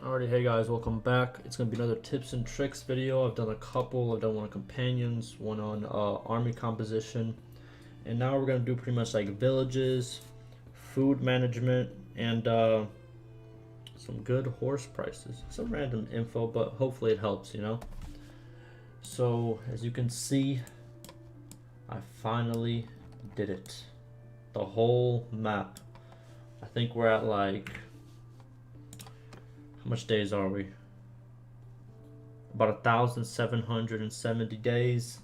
Alrighty, hey guys, welcome back. It's gonna be another tips and tricks video. I've done a couple. I've done one on companions, one on army composition, and now we're gonna do pretty much like villages, food management, and some good horse prices. Some random info, but hopefully it helps, you know. So as you can see, I finally did it. The whole map. I think we're at like, how much days are we? About 1,770 days,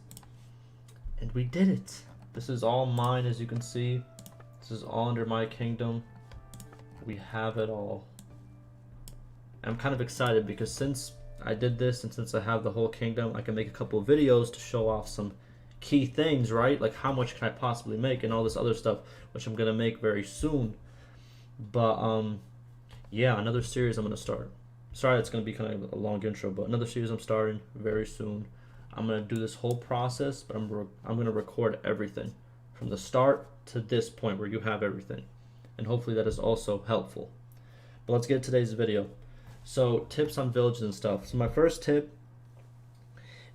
and we did it. This is all mine, as you can see. This is all under my kingdom. We have it all. I'm kind of excited because since I did this and since I have the whole kingdom, I can make a couple of videos to show off some key things, right? Like how much can I possibly make and all this other stuff, which I'm gonna make very soon. But yeah, another series I'm gonna start. Sorry, it's gonna be kind of a long intro, but another series I'm starting very soon. I'm gonna do this whole process, but I'm gonna record everything from the start to this point where you have everything, and hopefully that is also helpful. But let's get to today's video. So tips on villages and stuff. So my first tip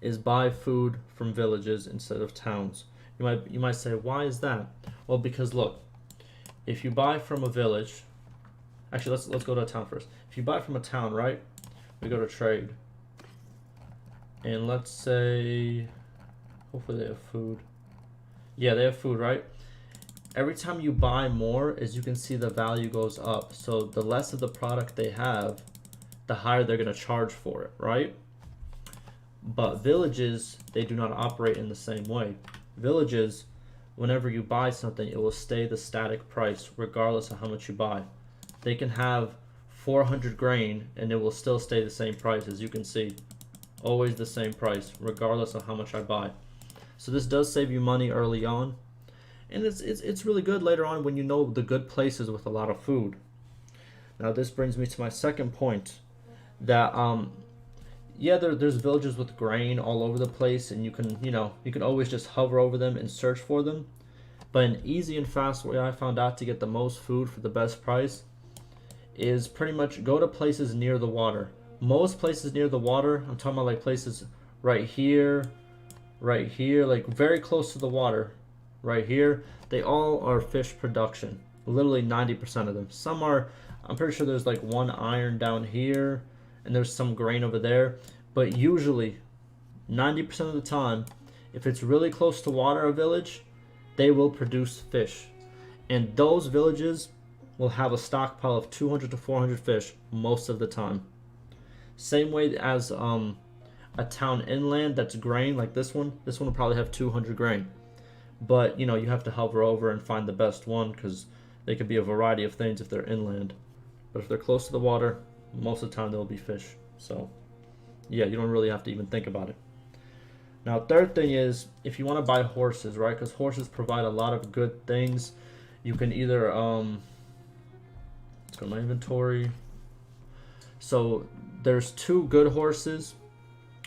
is buy food from villages instead of towns. You might say, why is that? Well, because look, if you buy from a village, actually let's go to a town first. If you buy from a town, right? We go to trade. And let's say, hopefully they have food. Yeah, they have food, right? Every time you buy more, as you can see, the value goes up. So the less of the product they have, the higher they're gonna charge for it, right? But villages, they do not operate in the same way. Villages, whenever you buy something, it will stay the static price regardless of how much you buy. They can have 400 grain and it will still stay the same price, as you can see. Always the same price regardless of how much I buy. So this does save you money early on, and it's really good later on when you know the good places with a lot of food. Now this brings me to my second point, that yeah, there's villages with grain all over the place, and you can always just hover over them and search for them. But an easy and fast way I found out to get the most food for the best price is pretty much go to places near the water. Most places near the water, I'm talking about like places right here, like very close to the water, right here, they all are fish production. Literally 90% of them. Some are, I'm pretty sure there's like one iron down here, and there's some grain over there. But usually, 90% of the time, if it's really close to water, a village, they will produce fish. And those villages will have a stockpile of 200 to 400 fish most of the time. Same way as a town inland that's grain, like this one will probably have 200 grain. But you know, you have to hover over and find the best one, because they could be a variety of things if they're inland. But if they're close to the water, most of the time there will be fish. So yeah, you don't really have to even think about it. Now third thing is, if you want to buy horses, right? Because horses provide a lot of good things. You can either let's go to my inventory. So there's two good horses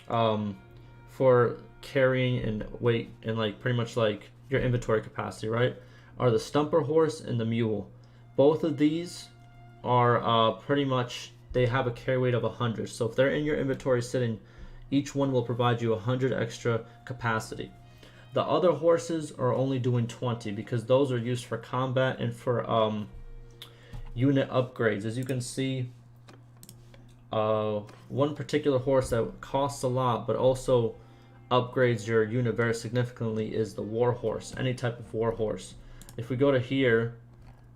for carrying and weight and like pretty much like your inventory capacity, right? Are the stumper horse and the mule. Both of these are pretty much, they have a carry weight of 100. So if they're in your inventory sitting, each one will provide you 100 extra capacity. The other horses are only doing 20 because those are used for combat and for unit upgrades. As you can see, one particular horse that costs a lot but also upgrades your unit very significantly is the war horse, any type of war horse. If we go to here,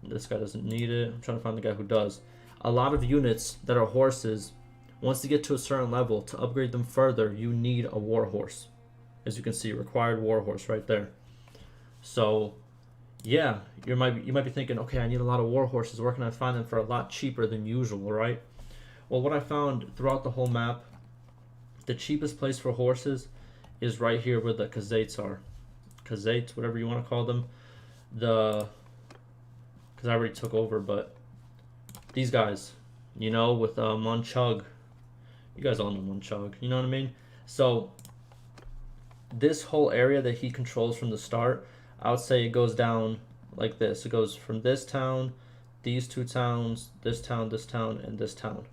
this guy doesn't need it. I'm trying to find the guy who does. A lot of units that are horses, once they get to a certain level, to upgrade them further, you need a war horse. As you can see, required war horse right there. So yeah, you might be thinking, okay, I need a lot of war horses. Where can I find them for a lot cheaper than usual, right? Well, what I found throughout the whole map, the cheapest place for horses is right here where the Kazates are. Kazates, whatever you want to call them. Because I already took over, but these guys, you know, with Munchug. You guys all know Munchug, you know what I mean? So this whole area that he controls from the start, I would say it goes down like this. It goes from this town, these two towns, this town, and this town.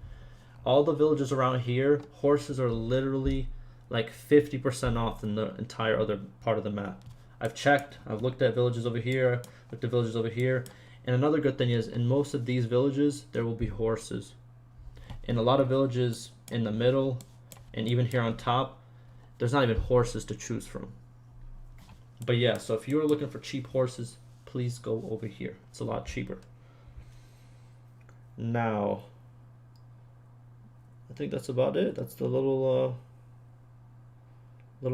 all the villages around here, horses are literally like 50% off in the entire other part of the map. I've checked, I've looked at villages over here, looked at villages over here, and another good thing is in most of these villages there will be horses. In a lot of villages in the middle and even here on top, there's not even horses to choose from. But yeah, so if you're looking for cheap horses, please go over here. It's a lot cheaper. Now, I think that's about it. That's the little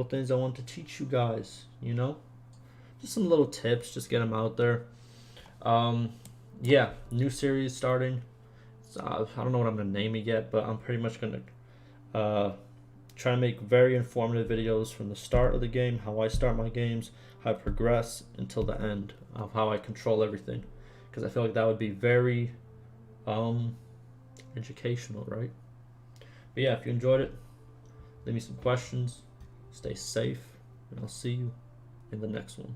things I want to teach you guys, you know? Just some little tips, just get them out there. Yeah, new series starting. I don't know what I'm gonna name it yet, but I'm pretty much gonna try to make very informative videos from the start of the game, how I start my games, how I progress until the end of how I control everything, because I feel like that would be very educational, right? But yeah, if you enjoyed it, leave me some questions, stay safe, and I'll see you in the next one.